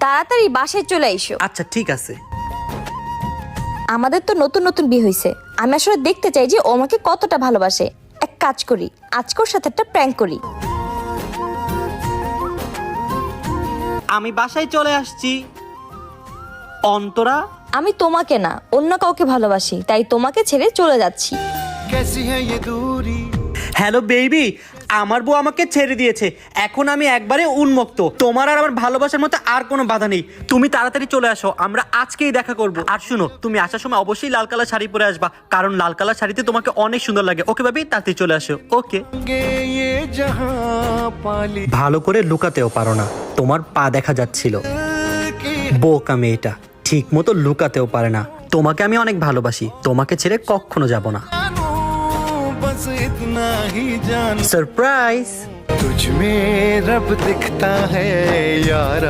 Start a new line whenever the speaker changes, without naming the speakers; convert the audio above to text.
তাড়াতাড়ি বাসায় চলে আইসো।
আচ্ছা ঠিক আছে।
আমাদের তো নতুন নতুন বিয়ে হয়েছে, আমি আসলে দেখতে চাই যে ও আমাকে কতটা ভালোবাসে। এক কাজ করি, আজকে ওর সাথে একটা প্র্যাঙ্ক করি।
আমি বাসায় চলে আসছি। অন্তরা,
আমি তোমাকে না অন্য কাউকে ভালোবাসি, তাই তোমাকে ছেড়ে চলে যাচ্ছি।
হ্যালো বেবি, আমার বউ আমাকে ছেড়ে দিয়েছে, এখন আমি একবারে উন্মুক্ত। তোমার আর আমার ভালোবাসার মধ্যে আর কোনো বাধা নেই। তুমি তাড়াতাড়ি চলে আসো, আমরা আজকেই দেখা করব। আর শুনো, তুমি আসার সময় অবশ্যই লাল কালার শাড়ি পরে আসবা, কারণ লাল কালার শাড়িতে তোমাকে অনেক সুন্দর লাগে। ওকে বেবি, তাড়াতাড়ি চলে আসো। ওকে। ভালো করে লুকাতেও পারো না, তোমার পা দেখা যাচ্ছিল। বোকা মেয়েটা, ঠিক মতো লুকাতেও পারে না। তোমাকে আমি অনেক ভালোবাসি, তোমাকে ছেড়ে কখনো যাব না। सरप्राइज
तुझ में रब दिखता है यार।